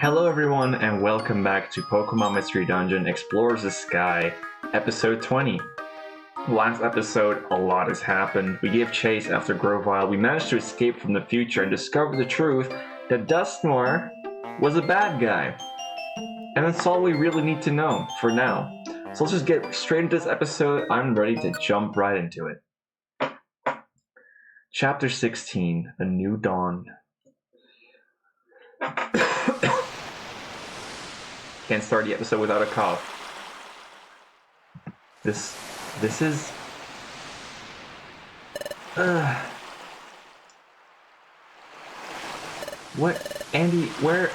Hello everyone and welcome back to Pokemon Mystery Dungeon Explorers of Sky, episode 20. Last episode, a lot has happened. We gave chase after Grovyle, we managed to escape from the future and discover the truth that Dusknoir was a bad guy. And that's all we really need to know, for now. So let's just get straight into this episode. I'm ready to jump right into it. Chapter 16, A New Dawn. Can't start the episode without a cough. This is... What? Andy, where...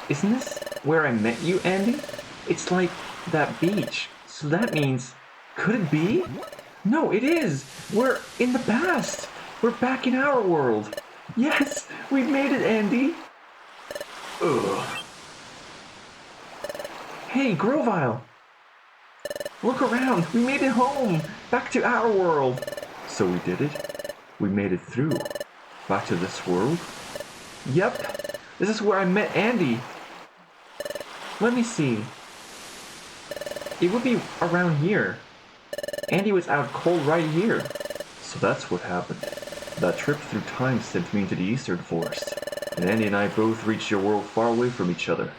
Isn't this where I met you, Andy? It's like that beach. So that means... Could it be? No, it is! We're in the past! We're back in our world! Yes! We've made it, Andy! Ugh. Hey, Grovyle! Look around! We made it home! Back to our world! So we did it? We made it through. Back to this world? Yep! This is where I met Andy! Let me see. It would be around here. Andy was out cold right here. So that's what happened. That trip through time sent me into the Eastern Forest. And Andy and I both reached your world far away from each other.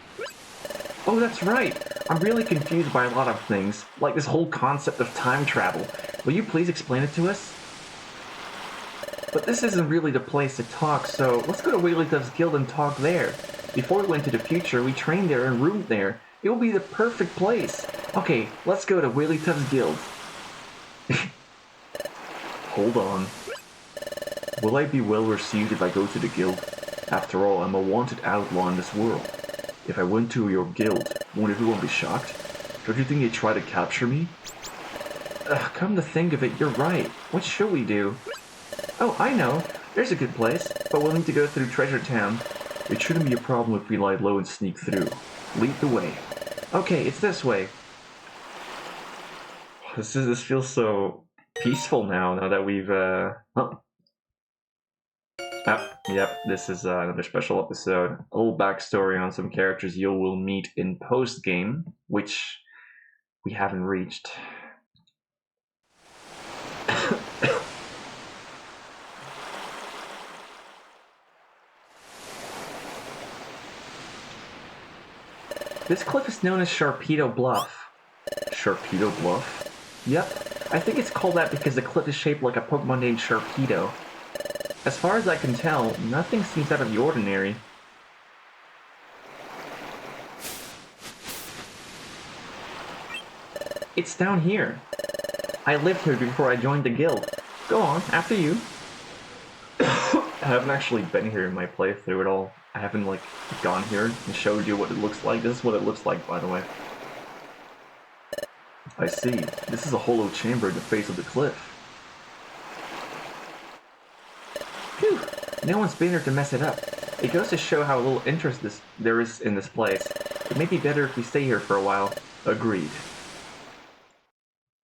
Oh, that's right! I'm really confused by a lot of things, like this whole concept of time travel. Will you please explain it to us? But this isn't really the place to talk, so let's go to Wigglytuff's guild and talk there. Before we went to the future, we trained there and roomed there. It will be the perfect place. Okay, let's go to Wigglytuff's guild. Hold on. Will I be well received if I go to the guild? After all, I'm a wanted outlaw in this world. If I went to your guild, won't everyone be shocked? Don't you think they'd try to capture me? Come to think of it, you're right. What should we do? Oh, I know. There's a good place, but we'll need to go through Treasure Town. It shouldn't be a problem if we lie low and sneak through. Lead the way. Okay, it's this way. This feels so peaceful now that we've, Yep, this is another special episode. A little backstory on some characters you will meet in post-game, which we haven't reached. This cliff is known as Sharpedo Bluff. Sharpedo Bluff? Yep, I think it's called that because the cliff is shaped like a Pokemon named Sharpedo. As far as I can tell, nothing seems out of the ordinary. It's down here. I lived here before I joined the guild. Go on, after you. I haven't actually been here in my playthrough at all. I haven't, gone here and showed you what it looks like. This is what it looks like, by the way. I see. This is a hollow chamber in the face of the cliff. Phew! No one's been here to mess it up. It goes to show how little interest there is in this place. It may be better if we stay here for a while. Agreed.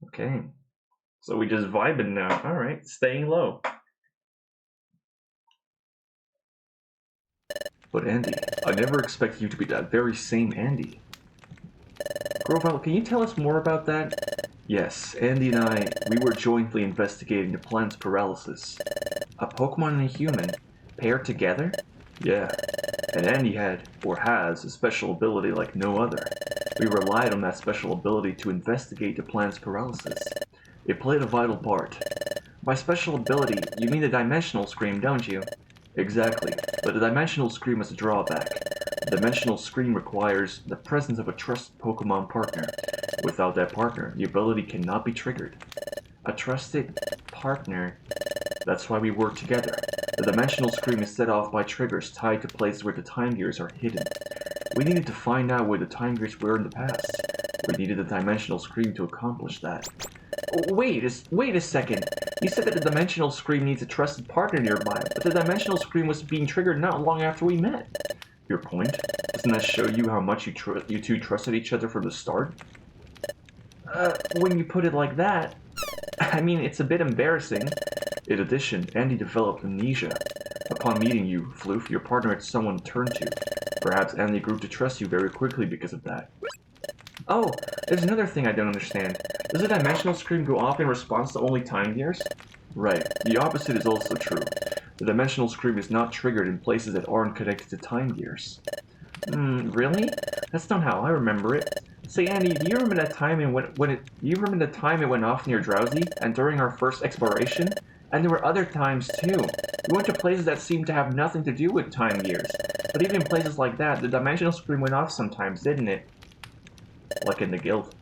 Okay. So we just vibing now. Alright, staying low. But Andy, I never expected you to be that very same Andy. Grovyle, can you tell us more about that? Yes, Andy and I, we were jointly investigating the plant's paralysis. A Pokemon and a human, paired together? Yeah, and Andy had, or has, a special ability like no other. We relied on that special ability to investigate the plant's paralysis. It played a vital part. By special ability, you mean the Dimensional Scream, don't you? Exactly, but the Dimensional Scream has a drawback. The Dimensional Scream requires the presence of a trusted Pokemon partner. Without that partner, the ability cannot be triggered. A trusted partner? That's why we work together. The Dimensional Scream is set off by triggers tied to places where the time gears are hidden. We needed to find out where the time gears were in the past. We needed the Dimensional Scream to accomplish that. Wait a second. You said that the Dimensional Scream needs a trusted partner nearby, but the Dimensional Scream was being triggered not long after we met. Your point? Doesn't that show you how much you two trusted each other from the start? When you put it like that, I mean, it's a bit embarrassing. In addition, Andy developed amnesia. Upon meeting you, Floof, your partner had someone to turn to. Perhaps Andy grew to trust you very quickly because of that. Oh, there's another thing I don't understand. Does a dimensional scream go off in response to only time gears? Right, the opposite is also true. The dimensional scream is not triggered in places that aren't connected to time gears. Really? That's not how I remember it. Say, Andy, do you remember that time it went off near Drowsy and during our first exploration? And there were other times too. We went to places that seemed to have nothing to do with time gears. But even in places like that, the dimensional scream went off sometimes, didn't it? Like in the guild.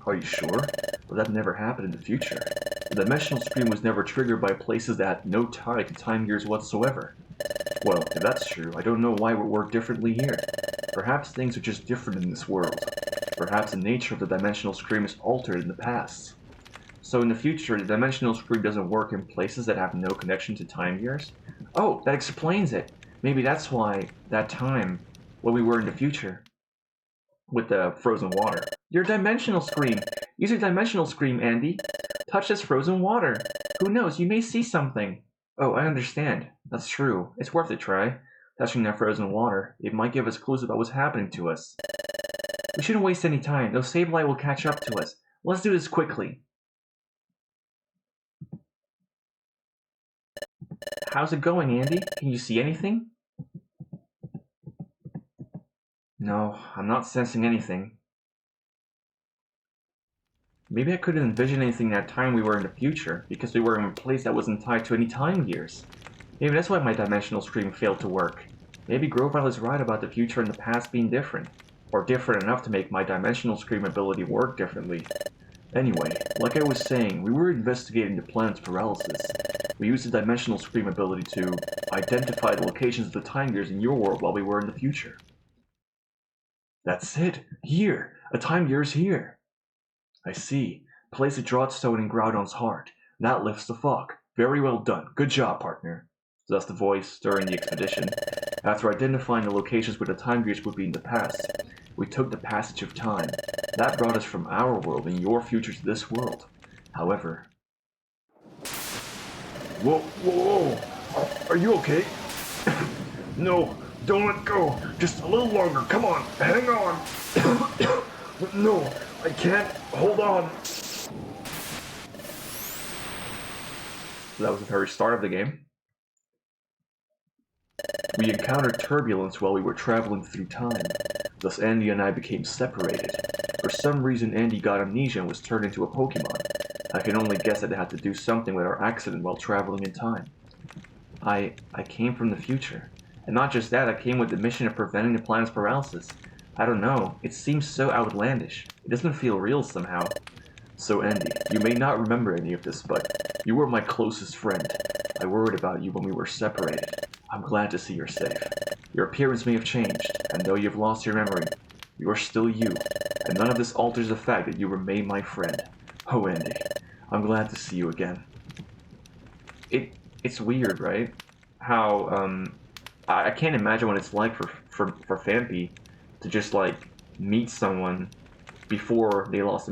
Are you sure? Well, that never happened in the future. The dimensional scream was never triggered by places that had no tie to time gears whatsoever. Well, if that's true, I don't know why it would work differently here. Perhaps things are just different in this world. Perhaps the nature of the dimensional scream is altered in the past. So in the future, the dimensional scream doesn't work in places that have no connection to time gears? Oh, that explains it! Maybe that's why, that time, when we were in the future, with the frozen water. Your dimensional scream! Use your dimensional scream, Andy! Touch this frozen water! Who knows, you may see something! Oh, I understand. That's true. It's worth a try. Touching that frozen water, it might give us clues about what's happening to us. We shouldn't waste any time. Those Sableye will catch up to us. Let's do this quickly. How's it going, Andy? Can you see anything? No, I'm not sensing anything. Maybe I couldn't envision anything that time we were in the future, because we were in a place that wasn't tied to any time gears. Maybe that's why my dimensional scream failed to work. Maybe Grovyle is right about the future and the past being different, or different enough to make my dimensional scream ability work differently. Anyway, like I was saying, we were investigating the planet's paralysis. We used the dimensional scream ability to identify the locations of the time gears in your world while we were in the future. That's it! Here! A time gear is here! I see. Place a Drought-Stone in Groudon's heart. That lifts the fog. Very well done. Good job, partner. Thus the voice during the expedition. After identifying the locations where the time gears would be in the past, we took the passage of time. That brought us from our world and your future to this world. However... Whoa, whoa, whoa! Are you okay? No, don't let go. Just a little longer. Come on, hang on. No, I can't. Hold on. So that was the very start of the game. We encountered turbulence while we were traveling through time. Thus Andy and I became separated. For some reason Andy got amnesia and was turned into a Pokémon. I can only guess that it had to do something with our accident while traveling in time. I came from the future. And not just that, I came with the mission of preventing the planet's paralysis. I don't know, it seems so outlandish. It doesn't feel real somehow. So Andy, you may not remember any of this, but you were my closest friend. I worried about you when we were separated. I'm glad to see you're safe. Your appearance may have changed, and though you've lost your memory, you are still you, and none of this alters the fact that you remain my friend. Oh Andy, I'm glad to see you again. It's weird, right? How, I can't imagine what it's like for Fampy to just like meet someone before they lost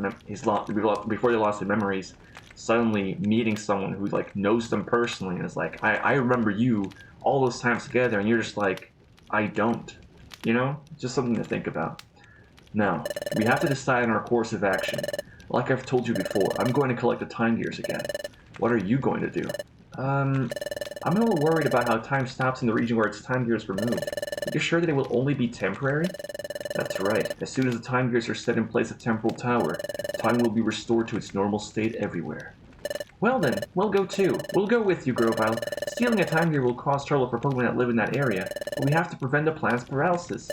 before they lost their memories, suddenly meeting someone who like knows them personally and is like, I remember you all those times together, and you're just like, I don't. You know? Just something to think about. Now, we have to decide on our course of action. Like I've told you before, I'm going to collect the time gears again. What are you going to do? I'm a little worried about how time stops in the region where its time gears were moved. Are you sure that it will only be temporary? That's right. As soon as the time gears are set in place at Temporal Tower, time will be restored to its normal state everywhere. Well then, we'll go too. We'll go with you, Grovyle. Stealing a time gear will cause trouble for Pokemon that live in that area, but we have to prevent the planet's paralysis.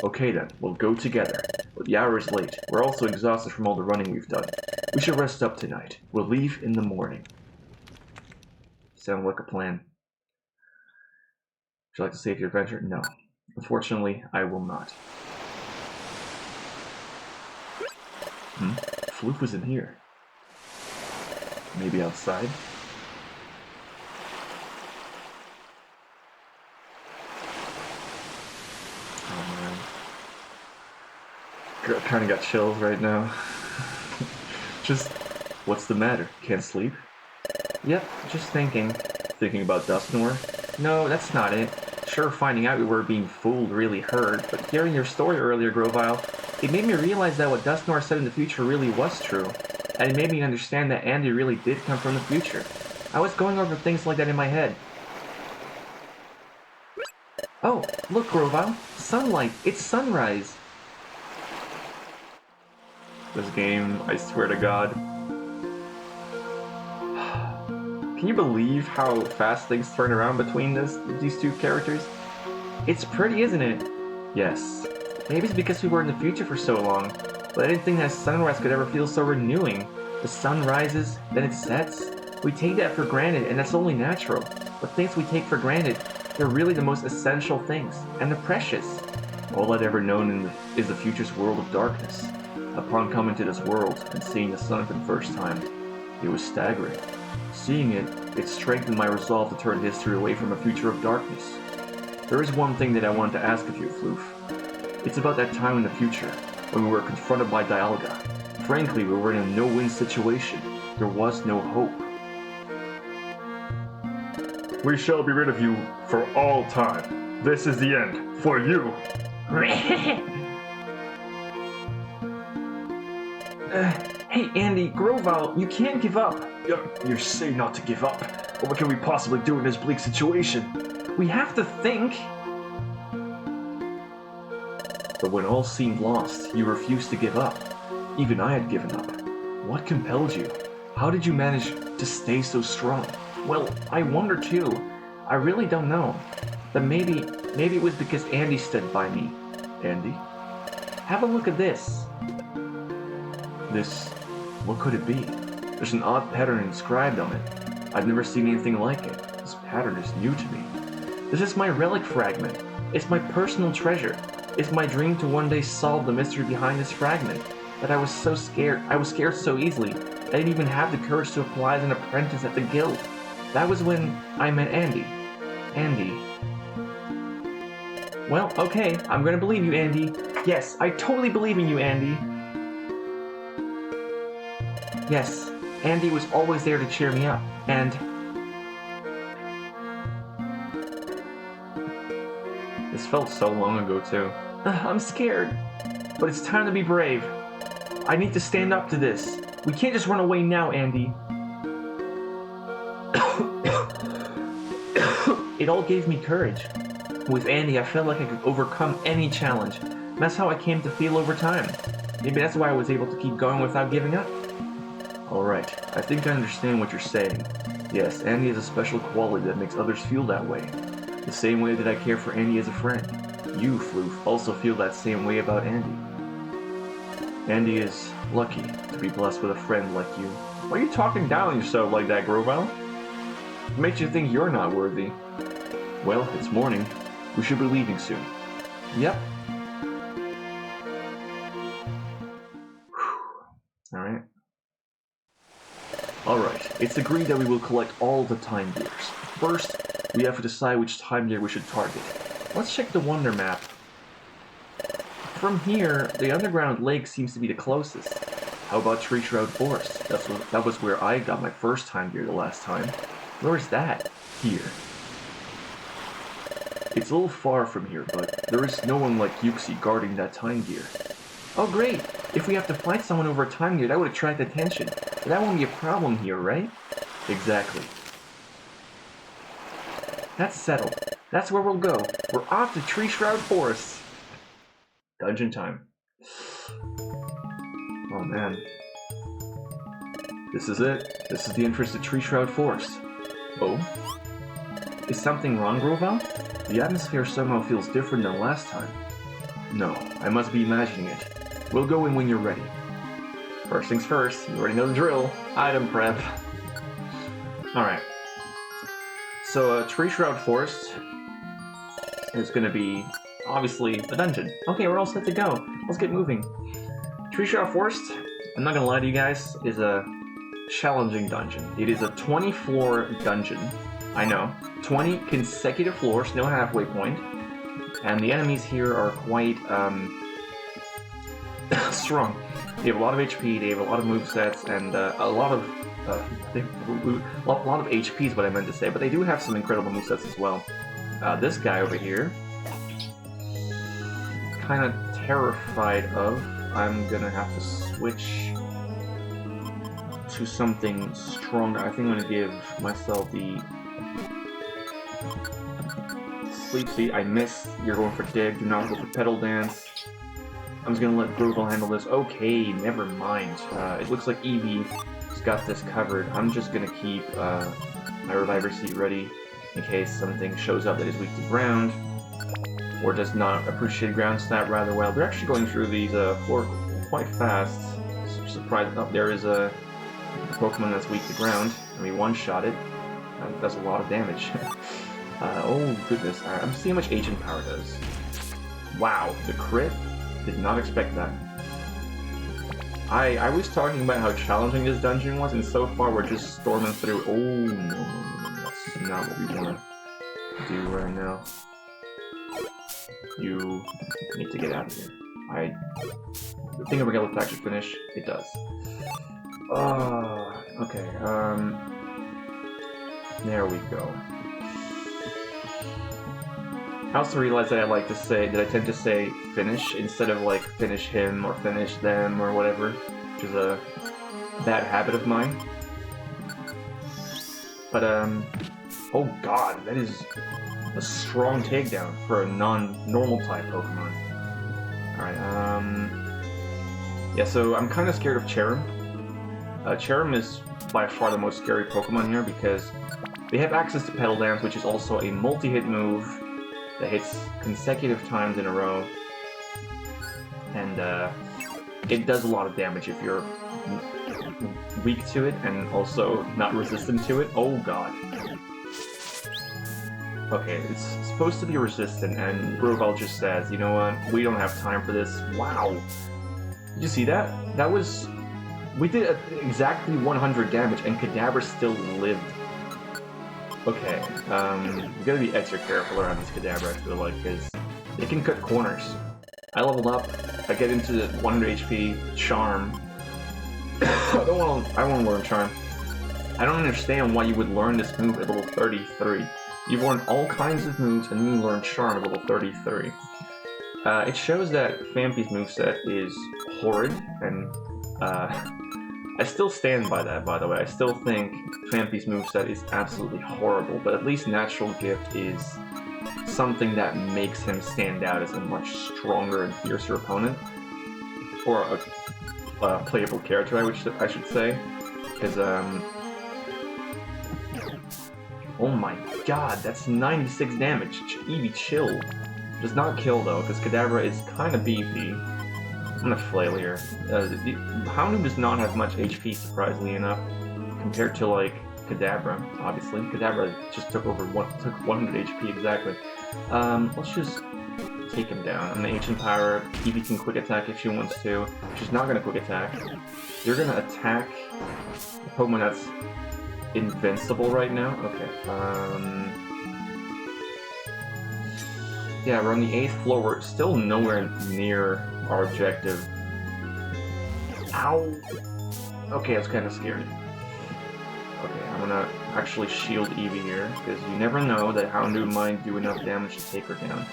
Okay then, we'll go together. But the hour is late. We're also exhausted from all the running we've done. We should rest up tonight. We'll leave in the morning. Sound like a plan. Would you like to save your adventure? No. Unfortunately, I will not. Floof was in here. Maybe outside? Oh man. Kinda got chills right now. Just, what's the matter? Can't sleep? Yep, just thinking. Thinking about Dusknoir? No, that's not it. Sure, finding out we were being fooled really hurt, but hearing your story earlier, Grovyle, it made me realize that what Dustnor said in the future really was true, and it made me understand that Andy really did come from the future. I was going over things like that in my head. Oh, look, Grovyle. Sunlight. It's sunrise. This game, I swear to God. Can you believe how fast things turn around between these two characters? It's pretty, isn't it? Yes. Maybe it's because we were in the future for so long, but I didn't think that sunrise could ever feel so renewing. The sun rises, then it sets. We take that for granted, and that's only natural. But things we take for granted, they're really the most essential things, and they're precious. All I'd ever known is the future's world of darkness. Upon coming to this world and seeing the sun for the first time, it was staggering. Seeing it, it strengthened my resolve to turn history away from a future of darkness. There is one thing that I wanted to ask of you, Floof. It's about that time in the future, when we were confronted by Dialga. Frankly, we were in a no-win situation. There was no hope. We shall be rid of you for all time. This is the end, for you. Hey, Andy, Grovyle, you can't give up. You say not to give up. But what can we possibly do in this bleak situation? We have to think. But when all seemed lost, you refused to give up. Even I had given up. What compelled you? How did you manage to stay so strong? Well, I wonder too. I really don't know. But maybe it was because Andy stood by me. Andy? Have a look at this. This... what could it be? There's an odd pattern inscribed on it. I've never seen anything like it. This pattern is new to me. This is my relic fragment. It's my personal treasure. It's my dream to one day solve the mystery behind this fragment. But I was so scared. I was scared so easily. I didn't even have the courage to apply as an apprentice at the guild. That was when I met Andy. Andy. Well, okay, I'm gonna believe you, Andy. Yes, I totally believe in you, Andy. Yes, Andy was always there to cheer me up, and... This felt so long ago, too. I'm scared, but it's time to be brave. I need to stand up to this. We can't just run away now, Andy. It all gave me courage. With Andy, I felt like I could overcome any challenge. That's how I came to feel over time. Maybe that's why I was able to keep going without giving up. Alright, I think I understand what you're saying. Yes, Andy has a special quality that makes others feel that way. The same way that I care for Andy as a friend. You, Floof, also feel that same way about Andy. Andy is lucky to be blessed with a friend like you. Why are you talking down on yourself like that, Grovyle? What makes you think you're not worthy? Well, it's morning. We should be leaving soon. Yep. Alright. Alright, it's agreed that we will collect all the time gears. First, we have to decide which time gear we should target. Let's check the Wonder Map. From here, the underground lake seems to be the closest. How about Treeshroud Forest? That was where I got my first time gear the last time. Where is that? Here. It's a little far from here, but there is no one like Yuxi guarding that time gear. Oh great! If we have to fight someone over a time gear, that would attract attention. But that won't be a problem here, right? Exactly. That's settled. That's where we'll go. We're off to Treeshroud Forest. Dungeon time. Oh man. This is it. This is the entrance to Treeshroud Forest. Oh? Is something wrong, Grovyle? The atmosphere somehow feels different than last time. No, I must be imagining it. We'll go in when you're ready. First things first, you already know the drill. Item prep. Alright. So, Treeshroud Forest is going to be, obviously, a dungeon. Okay, we're all set to go. Let's get moving. Treeshroud Forest, I'm not going to lie to you guys, is a challenging dungeon. It is a 20-floor dungeon. I know. 20 consecutive floors, no halfway point. And the enemies here are quite, strong. They have a lot of HP, they have a lot of movesets, and a lot of a lot of HP is what I meant to say, but they do have some incredible movesets as well. This guy over here, kind of terrified of. I'm gonna have to switch to something stronger. I think I'm gonna give myself the Sleep Seed. I missed. You're going for Dig. Do not go for Petal Dance. I'm just gonna let Grovyle handle this. Okay, never mind. It looks like Eevee's got this covered. I'm just gonna keep my Reviver Seed ready in case something shows up that is weak to ground or does not appreciate ground stat rather well. They're actually going through these floor quite fast. Surprised. Oh, there is a Pokemon that's weak to ground, and we one-shot it. That does a lot of damage. Oh goodness, I'm seeing how much Agent Power does. Wow, the crit? Did not expect that. I was talking about how challenging this dungeon was, and so far we're just storming through. Oh no, that's not what we want to do right now. You need to get out of here. I think a regular attack should finish. It does. Okay, there we go. I also realized that I tend to say finish instead of like finish him or finish them or whatever, which is a bad habit of mine. But, oh god, that is a strong takedown for a non-normal type Pokemon. Alright, yeah, so I'm kind of scared of Cherrim. Cherrim is by far the most scary Pokemon here because they have access to Petal Dance, which is also a multi-hit move that hits consecutive times in a row, and it does a lot of damage if you're weak to it and also not resistant to it. Oh god. Okay, it's supposed to be resistant, and Grovyle just says, you know what, we don't have time for this. Wow! Did you see that? That was... We did exactly 100 damage, and Kadabra still lived. Okay, we gotta be extra careful around this Kadabra, I feel like, because it can cut corners. I leveled up, I get into the 100 HP, Charm. I want to learn Charm. I don't understand why you would learn this move at level 33. You've learned all kinds of moves, and then you learn Charm at level 33. It shows that Phanpy's moveset is horrid, and I still stand by that, by the way. I still think Phanpy's moveset is absolutely horrible, but at least Natural Gift is something that makes him stand out as a much stronger and fiercer opponent. Or a playable character, I should say. Because, oh my god, that's 96 damage. Eevee, chill. Does not kill, though, because Kadabra is kind of beefy. I'm gonna flail here. Houndoom does not have much HP, surprisingly enough, compared to, like, Kadabra, obviously. Kadabra just took 100 HP, exactly. Let's just take him down. I'm gonna Ancient Power. Eevee can Quick Attack if she wants to. She's not gonna Quick Attack. You're gonna attack the Pokemon that's invincible right now? Okay, yeah, we're on the 8th floor. We're still nowhere near our objective. Ow! Okay, that's kind of scary. Okay, I'm gonna actually shield Eevee here, because you never know that Houndoom might do enough damage to take her down.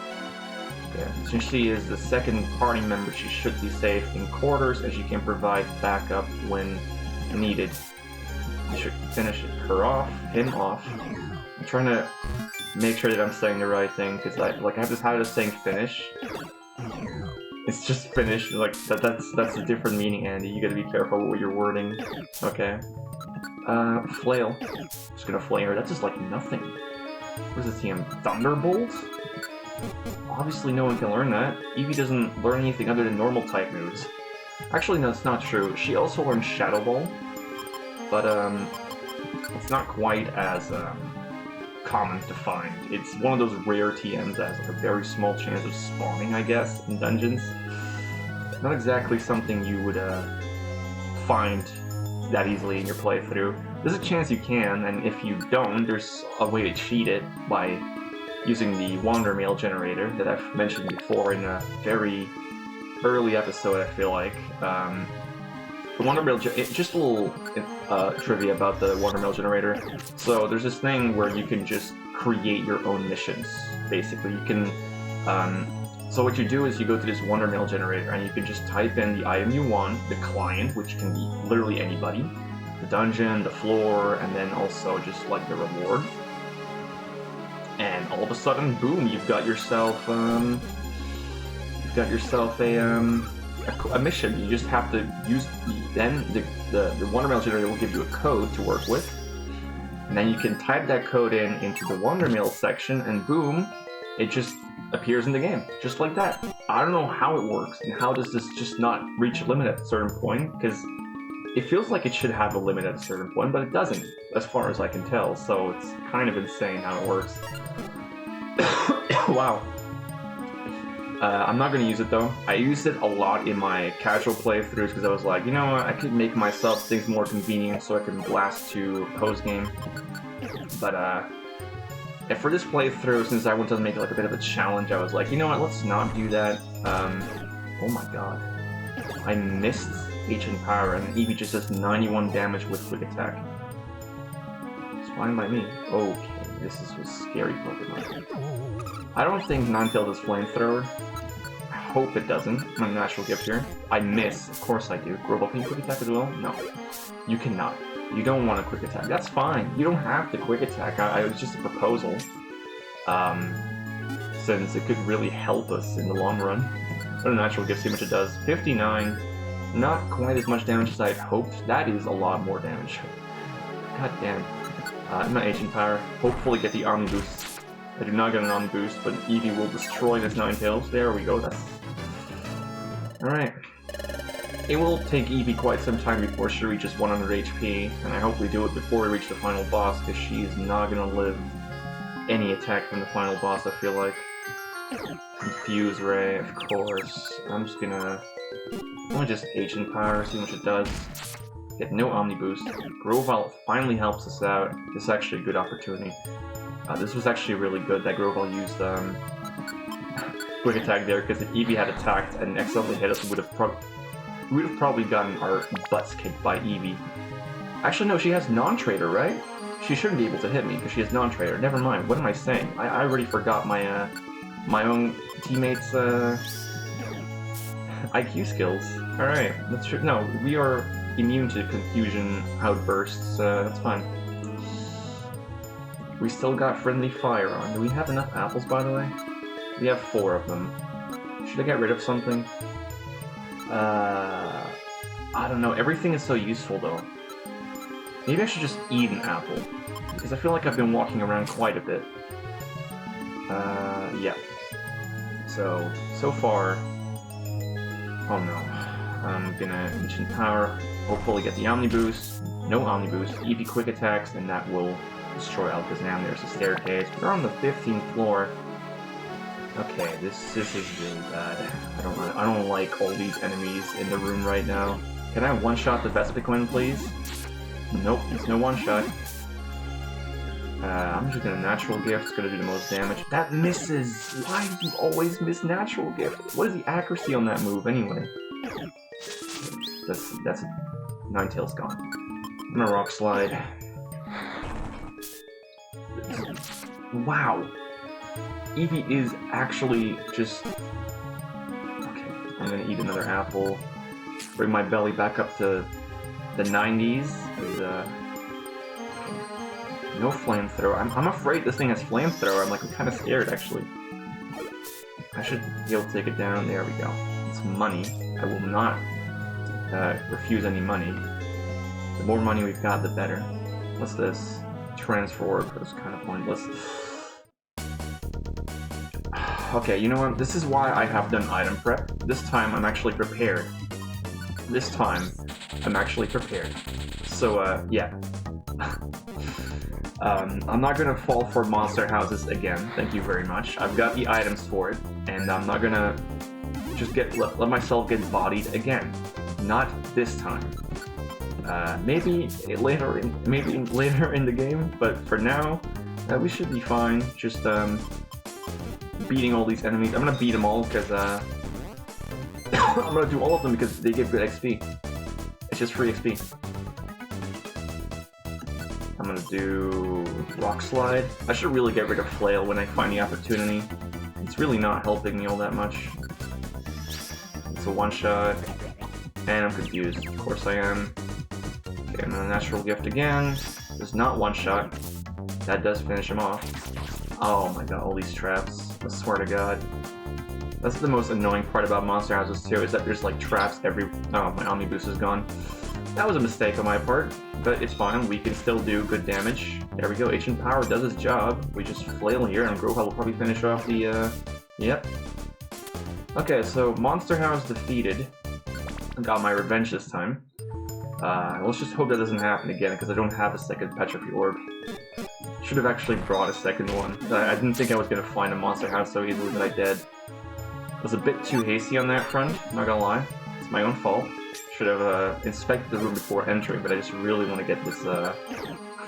Okay, since she is the second party member, she should be safe in quarters, as she can provide backup when needed. You should finish him off. I'm trying to make sure that I'm saying the right thing, because I have this habit of saying finish. It's just finish, like, that's a different meaning, Andy. You gotta be careful with your wording. Okay. Flail. Just gonna flail her. That's just like nothing. What is this TM? Thunderbolt? Obviously no one can learn that. Eevee doesn't learn anything other than normal type moves. Actually, no, that's not true. She also learns Shadow Ball, but it's not quite as common to find. It's one of those rare TMs that has like a very small chance of spawning, I guess, in dungeons. Not exactly something you would find that easily in your playthrough. There's a chance you can, and if you don't, there's a way to cheat it by using the Wander Mail generator that I've mentioned before in a very early episode, I feel like. the Wonder Mill, just a little trivia about the Wonder Mill generator. So there's this thing where you can just create your own missions, basically. You can, so what you do is you go to this Wonder Mill generator and you can just type in the item you want, the client, which can be literally anybody, the dungeon, the floor, and then also just like the reward. And all of a sudden, boom, you've got yourself a mission. You just have to use the Wonder Mill generator will give you a code to work with, and then you can type that code into the Wonder Mill section, and boom, it just appears in the game, just like that. I don't know how it works, and how does this just not reach a limit at a certain point, because it feels like it should have a limit at a certain point, but it doesn't, as far as I can tell, so it's kind of insane how it works. Wow. I'm not going to use it though. I used it a lot in my casual playthroughs because I was like, you know what, I could make myself things more convenient so I can blast to post-game. But for this playthrough, since I wanted to make it like a bit of a challenge, I was like, you know what, let's not do that. Oh my god. I missed Ancient Power and Eevee just does 91 damage with Quick Attack. It's fine by me. Okay, this is a scary Pokemon. I don't think Ninetales does Flamethrower. I hope it doesn't. My natural gift here. I miss. Of course I do. Grovyle, can you Quick Attack as well? No. You cannot. You don't want a Quick Attack. That's fine. You don't have to Quick Attack. It was just a proposal. Since it could really help us in the long run. What a natural gift, see how much it does. 59. Not quite as much damage as I had hoped. That is a lot more damage. God damn. I'm not Ancient Power. Hopefully get the Omni Boost. I do not get an Omni Boost, but Eevee will destroy this Ninetales. There we go, that's... Alright. It will take Eevee quite some time before she reaches 100 HP, and I hope we do it before we reach the final boss, because she is not gonna live any attack from the final boss, I feel like. Confuse Ray, of course. I'm gonna just Ancient Power, see what it does. Get no Omni Boost. Grovyle finally helps us out. This is actually a good opportunity. This was actually really good that Grovyle used Quick Attack there, because if Eevee had attacked and accidentally hit us, we would have probably gotten our butts kicked by Eevee. Actually, no, she has Non-Trader, right? She shouldn't be able to hit me because she has Non-Trader. Never mind. What am I saying? I already forgot my my own teammates' IQ skills. All right, that's true. No, we are immune to confusion outbursts. That's fine. We still got Friendly Fire on. Do we have enough apples, by the way? We have 4 of them. Should I get rid of something? I don't know. Everything is so useful, though. Maybe I should just eat an apple. Because I feel like I've been walking around quite a bit. Yeah. So far... Oh no. I'm gonna Ancient Power. Hopefully get the Omni Boost. No Omni Boost. Eevee Quick Attacks, and that will... destroy Alakazam. There's a staircase. We're on the 15th floor. Okay, this is really bad. I don't like all these enemies in the room right now. Can I one-shot the Vespiquen, please? Nope, it's no one-shot. I'm just gonna Natural Gift. It's gonna do the most damage. That misses! Why do you always miss Natural Gift? What is the accuracy on that move, anyway? That's Ninetales gone. I'm gonna Rock Slide. Wow! Eevee is actually just... Okay, I'm gonna eat another apple. Bring my belly back up to the 90s. No Flamethrower. I'm afraid this thing has Flamethrower. I'm kind of scared, actually. I should be able to take it down. There we go. It's money. I will not refuse any money. The more money we've got, the better. What's this? Transfer is kind of pointless. Okay, you know what? This is why I have done item prep. This time I'm actually prepared. So, yeah. I'm not gonna fall for monster houses again, thank you very much. I've got the items for it, and I'm not gonna just let myself get bodied again. Not this time. Maybe later in the game, but for now, we should be fine. Just beating all these enemies. I'm gonna beat them all because I'm gonna do all of them because they give good XP. It's just free XP. I'm gonna do Rock Slide. I should really get rid of Flail when I find the opportunity. It's really not helping me all that much. It's a one-shot. And I'm confused. Of course I am. Okay, I'm gonna Natural Gift again. There's not one-shot. That does finish him off. Oh my god, all these traps. I swear to god. That's the most annoying part about Monster Houses too, is that there's like traps every... Oh, my Omni Boost is gone. That was a mistake on my part, but it's fine. We can still do good damage. There we go, Ancient Power does its job. We just flail here, and Grovyle will probably finish off the, Yep. Okay, so Monster House defeated. Got my revenge this time. Let's just hope that doesn't happen again, because I don't have a second Petrify Orb. Should have actually brought a second one. I didn't think I was going to find a Monster House so easily, but I did. I was a bit too hasty on that front, not gonna lie. It's my own fault. Should have inspected the room before entering, but I just really want to get this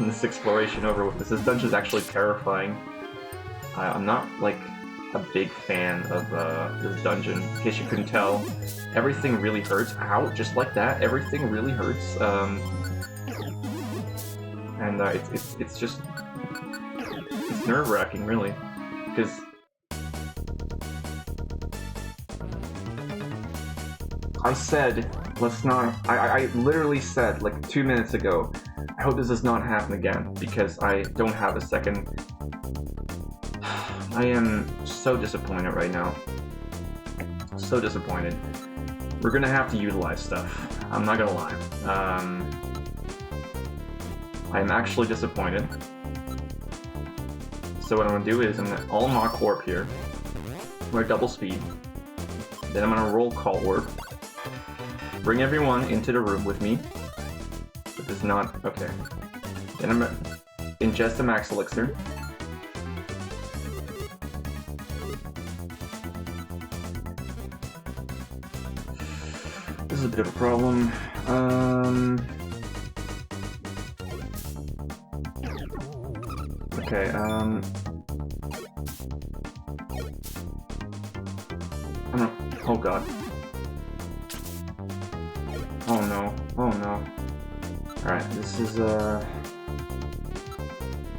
this exploration over with. This dungeon's actually terrifying. I'm not, like, a big fan of this dungeon, in case you couldn't tell. Everything really hurts. Ow, just like that, everything really hurts. It's just... It's nerve-wracking, really. Because... I said, let's not... I literally said, like, 2 minutes ago, I hope this does not happen again, because I don't have a second... I am so disappointed right now. So disappointed. We're gonna have to utilize stuff. I'm not gonna lie. I'm actually disappointed. So what I'm gonna do is, I'm gonna all-knock Orb here. I'm gonna double speed. Then I'm gonna roll Call Orb. Bring everyone into the room with me. It is not... okay. Then I'm gonna ingest a Max Elixir. This is a bit of a problem. Okay, oh god. Oh no, oh no. Alright, this is, I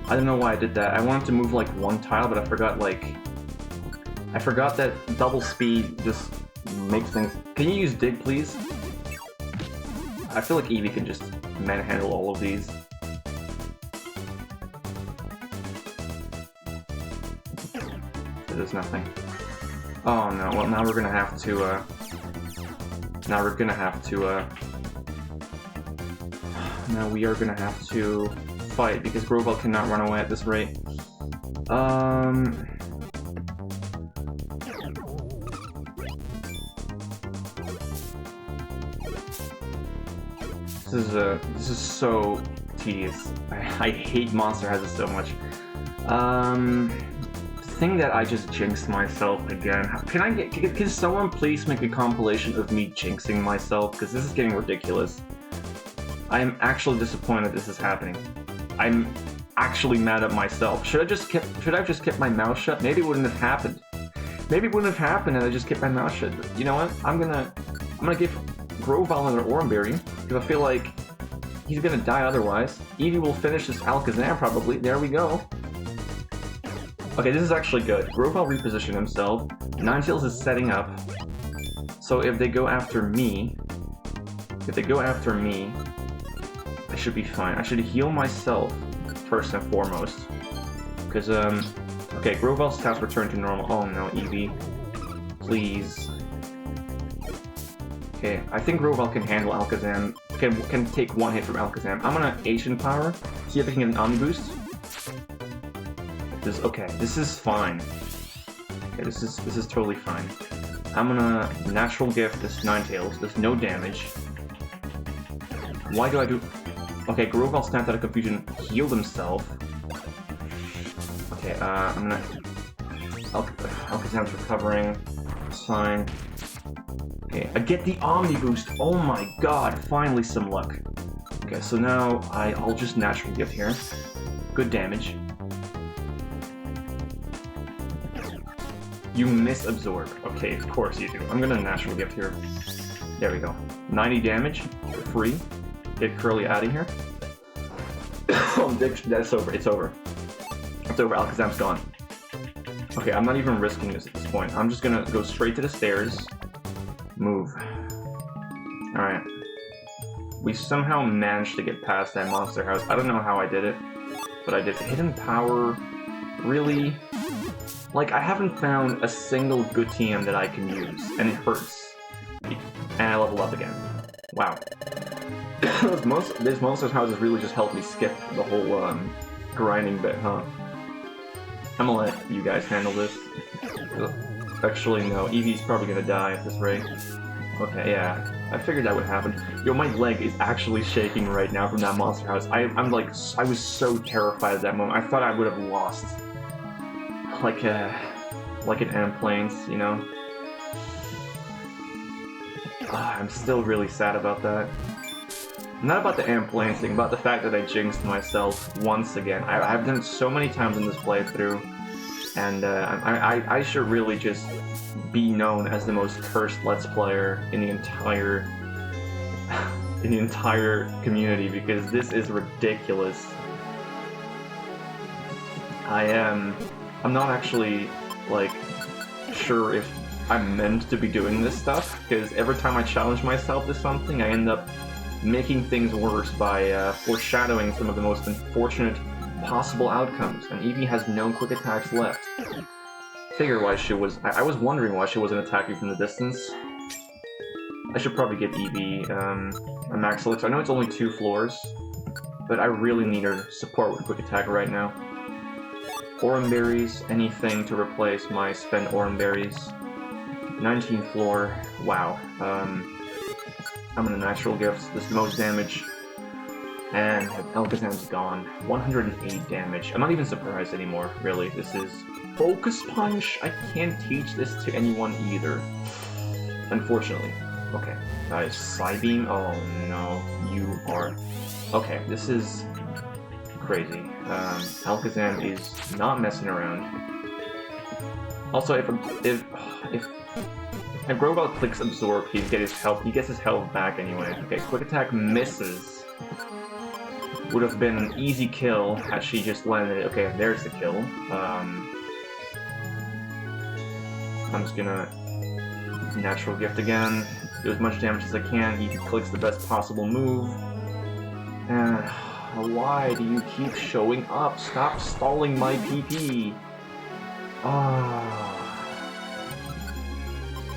don't know why I did that. I wanted to move, like, one tile, but I forgot, like... I forgot that double speed just makes things... Can you use Dig, please? I feel like Eevee can just manhandle all of these. There's nothing. Oh no, well now we're gonna have to, now we're gonna have to, now we are gonna have to fight, because Grovyle cannot run away at this rate. This is so tedious. I hate Monster Houses so much. Thing that I just jinxed myself again. Can someone please make a compilation of me jinxing myself? Because this is getting ridiculous. I am actually disappointed this is happening. I'm actually mad at myself. Should I have just kept my mouth shut? Maybe it wouldn't have happened. Maybe it wouldn't have happened and I just kept my mouth shut. But you know what? I'm gonna give Grovyle another Oran Berry, because I feel like he's gonna die otherwise. Eevee will finish this Alakazam probably. There we go. Okay, this is actually good. Grovyle repositioned himself. Ninetales is setting up. So if they go after me, I should be fine. I should heal myself first and foremost. Because, okay, Grovyle's stats return to normal. Oh no, Eevee. Please. Okay, I think Grovyle can handle Alakazam. Can take one hit from Alakazam. I'm gonna Ancient Power, see if I can get an Omni Boost. Okay, this is fine. Okay, this is totally fine. I'm gonna Natural Gift this Ninetales. There's no damage. Why do I do... Okay, Grovyle snapped out of confusion, healed himself. Okay, I'm gonna... Alakazam's recovering. It's fine. Okay, I get the Omni Boost! Oh my god, finally some luck. Okay, so now I'll just Natural Gift here. Good damage. You miss Absorb. Okay, of course you do. I'm gonna Natural Gift here. There we go. 90 damage, free. Get Curly out of here. That's over. It's over. It's over. Alakazam's gone. Okay, I'm not even risking this at this point. I'm just gonna go straight to the stairs. Move. Alright. We somehow managed to get past that monster house. I don't know how I did it, but I did. Hidden power, really? Like, I haven't found a single good TM that I can use, and it hurts. And I level up again. Wow. This monster houses really just helped me skip the whole grinding bit, huh? I'm gonna let you guys handle this. Actually, no. Eevee's probably gonna die at this rate. Okay, yeah. I figured that would happen. Yo, my leg is actually shaking right now from that monster house. I'm like, I was so terrified at that moment. I thought I would have lost. Like an Amplanes, you know? I'm still really sad about that. Not about the Amplanes thing, about the fact that I jinxed myself once again. I've done it so many times in this playthrough, and I should really just be known as the most cursed Let's Player in the entire community, because this is ridiculous. I'm not actually, like, sure if I'm meant to be doing this stuff, because every time I challenge myself to something, I end up making things worse by foreshadowing some of the most unfortunate possible outcomes, and Eevee has no quick attacks left. Figure why she was... I was wondering why she wasn't attacking from the distance. I should probably give Eevee a max elixir. I know it's only 2 floors, but I really need her support with quick attack right now. Aurum Berries, anything to replace my spent Aurum Berries. 19th floor, wow. I'm gonna natural gifts, this most damage, and Alakazam's gone. 108 damage. I'm not even surprised anymore, really. This is Focus Punch. I can't teach this to anyone either, unfortunately. Okay, Psybeam. Oh no, you are. Okay, this is crazy. Alakazam is not messing around. Also, if Grovyle clicks Absorb, he gets his health back anyway. Okay, Quick Attack misses. Would have been an easy kill had she just landed it. Okay, there's the kill. I'm just gonna Natural Gift again. Do as much damage as I can. He clicks the best possible move. And why do you keep showing up? Stop stalling my PP.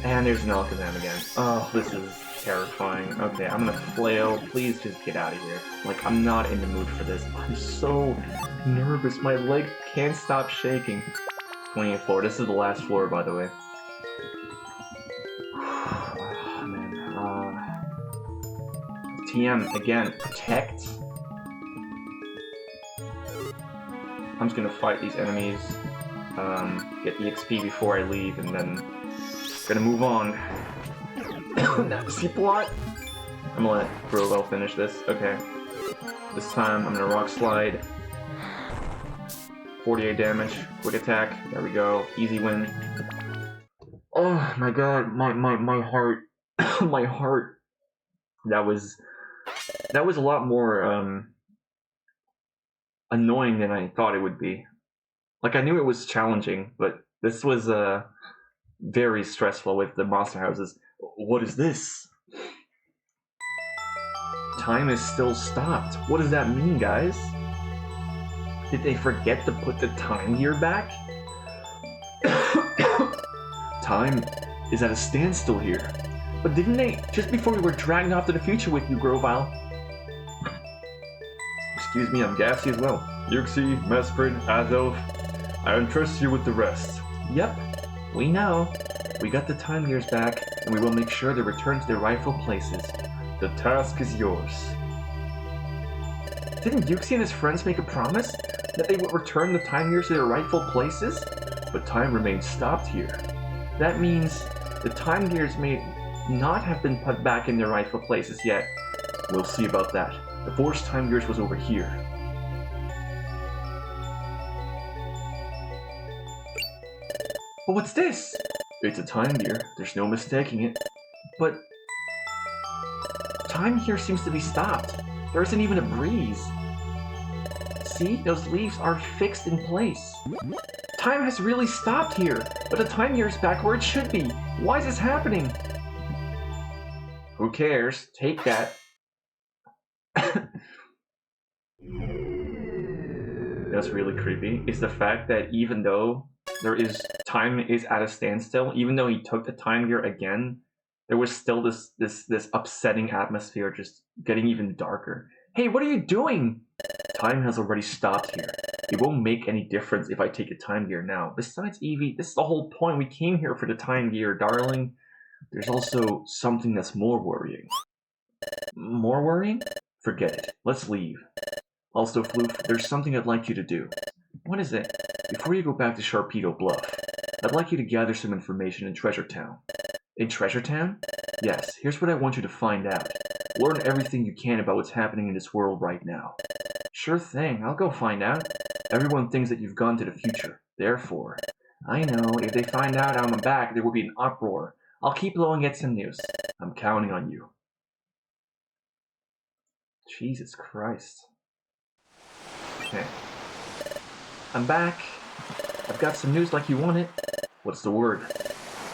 And there's an Alakazam again. Oh, this is terrifying. Okay, I'm gonna flail. Please just get out of here. Like, I'm not in the mood for this. I'm so nervous. My leg can't stop shaking. 28th floor. This is the last floor, by the way. Oh, man. TM, again. Protect. I'm just gonna fight these enemies. Get the XP before I leave, and then gonna move on. See plot? I'm gonna let Grovyle finish this. Okay. This time I'm gonna Rock Slide. 48 damage. Quick attack. There we go. Easy win. Oh my god. My heart. My heart. That was a lot more annoying than I thought it would be. Like, I knew it was challenging, but this was very stressful with the monster houses. What is this? Time is still stopped. What does that mean, guys? Did they forget to put the time gear back? Time is at a standstill here. But didn't they, just before we were dragging off to the future with you, Grovyle? Excuse me, I'm gassy as well. Yuxi, Mesprit, Azov, I entrust you with the rest. Yep, we know. We got the time gears back, and we will make sure they return to their rightful places. The task is yours. Didn't Yuxi and his friends make a promise that they would return the time gears to their rightful places? But time remains stopped here. That means the time gears may not have been put back in their rightful places yet. We'll see about that. The force time gears was over here. But what's this? It's a time gear. There's no mistaking it. But Time here seems to be stopped. There isn't even a breeze. See, those leaves are fixed in place. Time has really stopped here, but the time here is back where it should be. Why is this happening? Who cares? Take that. That's really creepy. Is the fact that even though time is at a standstill, even though he took the time gear again, there was still this upsetting atmosphere, just getting even darker. Hey, what are you doing? Time has already stopped here. It won't make any difference if I take a time gear now. Besides, Evie, this is the whole point. We came here for the time gear, darling. There's also something that's more worrying. More worrying? Forget it. Let's leave. Also, Floof, there's something I'd like you to do. What is it? Before you go back to Sharpedo Bluff, I'd like you to gather some information in Treasure Town. In Treasure Town? Yes, here's what I want you to find out. Learn everything you can about what's happening in this world right now. Sure thing, I'll go find out. Everyone thinks that you've gone to the future. Therefore, I know, if they find out I'm back, there will be an uproar. I'll keep blowing at some news. I'm counting on you. Jesus Christ. Okay. I'm back. I've got some news like you wanted. What's the word?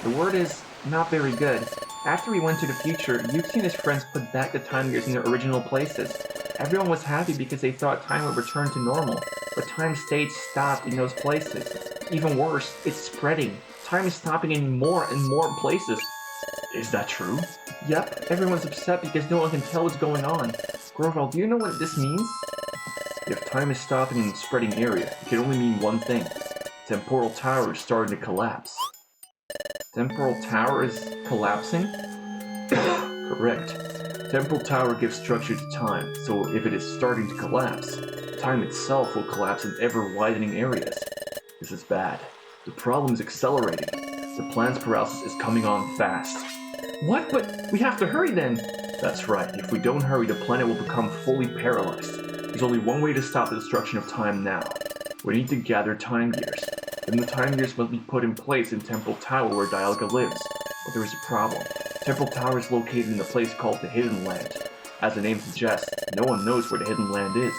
The word is not very good. After we went to the future, Yuki and his friends put back the time gears in their original places. Everyone was happy because they thought time would return to normal, but time stayed stopped in those places. Even worse, it's spreading. Time is stopping in more and more places. Is that true? Yep, everyone's upset because no one can tell what's going on. Grovyle, do you know what this means? If time is stopping in the spreading area, it can only mean one thing. Temporal Tower is starting to collapse. Temporal Tower is collapsing? Correct. Temporal Tower gives structure to time, so if it is starting to collapse, time itself will collapse in ever-widening areas. This is bad. The problem is accelerating. The planet's paralysis is coming on fast. What? But we have to hurry then! That's right. If we don't hurry, the planet will become fully paralyzed. There's only one way to stop the destruction of time now. We need to gather time gears. Then the time gears must be put in place in Temporal Tower where Dialga lives. But there is a problem. Temporal Tower is located in a place called the Hidden Land. As the name suggests, no one knows where the Hidden Land is.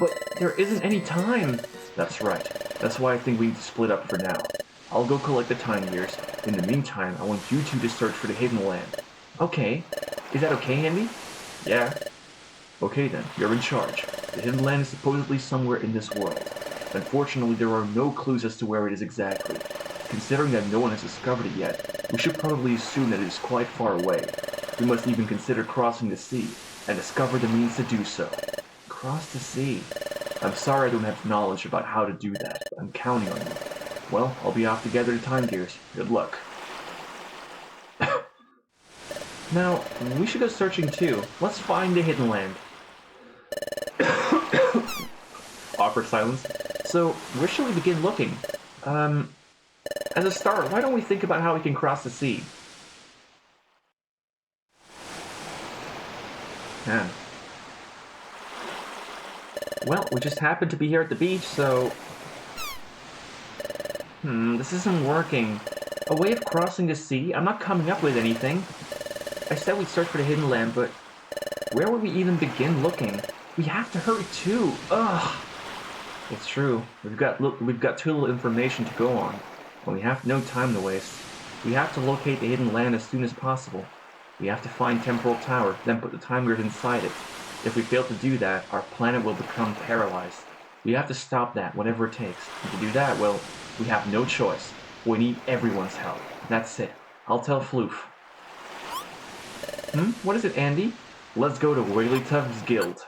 But there isn't any time! That's right. That's why I think we need to split up for now. I'll go collect the time gears. In the meantime, I want you two to search for the Hidden Land. Okay. Is that okay, Andy? Yeah. Okay then, you're in charge. The Hidden Land is supposedly somewhere in this world. Unfortunately, there are no clues as to where it is exactly. Considering that no one has discovered it yet, we should probably assume that it is quite far away. We must even consider crossing the sea, and discover the means to do so. Cross the sea? I'm sorry I don't have knowledge about how to do that, but I'm counting on you. Well, I'll be off to gather the time gears. Good luck. Now, we should go searching too. Let's find the Hidden Land. Awkward silence. So, where should we begin looking? As a start, why don't we think about how we can cross the sea? Man. Well, we just happened to be here at the beach, so... this isn't working. A way of crossing the sea? I'm not coming up with anything. I said we'd search for the Hidden Land, but where would we even begin looking? We have to hurry too. Ugh. It's true. We've got too little information to go on, and we have no time to waste. We have to locate the Hidden Land as soon as possible. We have to find Temporal Tower, then put the time gears inside it. If we fail to do that, our planet will become paralyzed. We have to stop that, whatever it takes. And to do that, well, we have no choice. We need everyone's help. That's it. I'll tell Floof. What is it, Andy? Let's go to Wigglytuff's guild.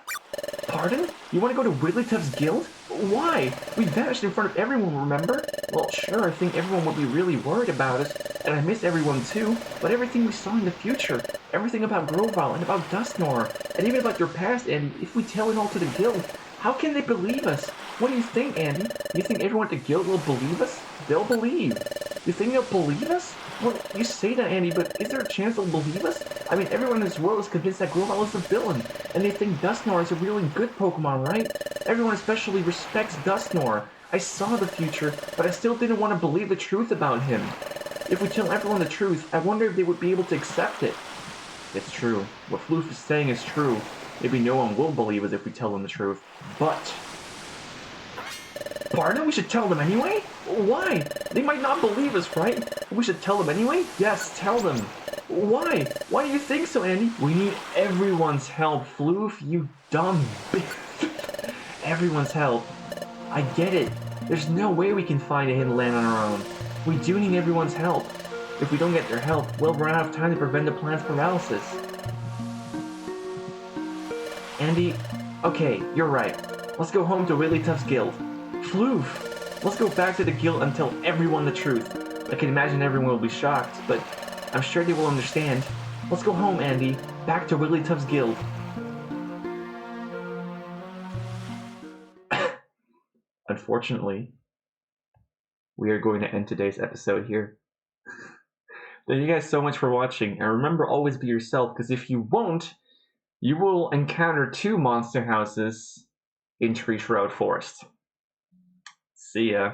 Pardon? You want to go to Wigglytuff's guild? Why? We vanished in front of everyone, remember? Well, sure, I think everyone would be really worried about us, and I miss everyone too, but everything we saw in the future, everything about Grovyle and about Dustnor, and even about your past, Andy, if we tell it all to the guild, how can they believe us? What do you think, Andy? You think everyone at the guild will believe us? They'll believe. You think they'll believe us? Well, you say that, Andy, but is there a chance they'll believe us? I mean, everyone in this world is convinced that Grovyle is the villain, and they think Dustnor is a really good Pokemon, right? Everyone especially respects Dustnor. I saw the future, but I still didn't want to believe the truth about him. If we tell everyone the truth, I wonder if they would be able to accept it. It's true. What Floof is saying is true. Maybe no one will believe us if we tell them the truth. But... Pardon? We should tell them anyway? Why? They might not believe us, right? We should tell them anyway? Yes, tell them. Why? Why do you think so, Andy? We need everyone's help, Floof, you dumb bitch. Everyone's help. I get it. There's no way we can find a hidden land on our own. We do need everyone's help. If we don't get their help, we'll run out of time to prevent the plant's paralysis. Andy, okay, you're right. Let's go home to Wigglytuff's guild. Floof! Let's go back to the guild and tell everyone the truth. I can imagine everyone will be shocked, but I'm sure they will understand. Let's go home, Andy. Back to Wigglytuff's guild. Unfortunately, we are going to end today's episode here. Thank you guys so much for watching, and remember, always be yourself, because if you won't, you will encounter 2 monster houses in Treeshroud Forest. See ya.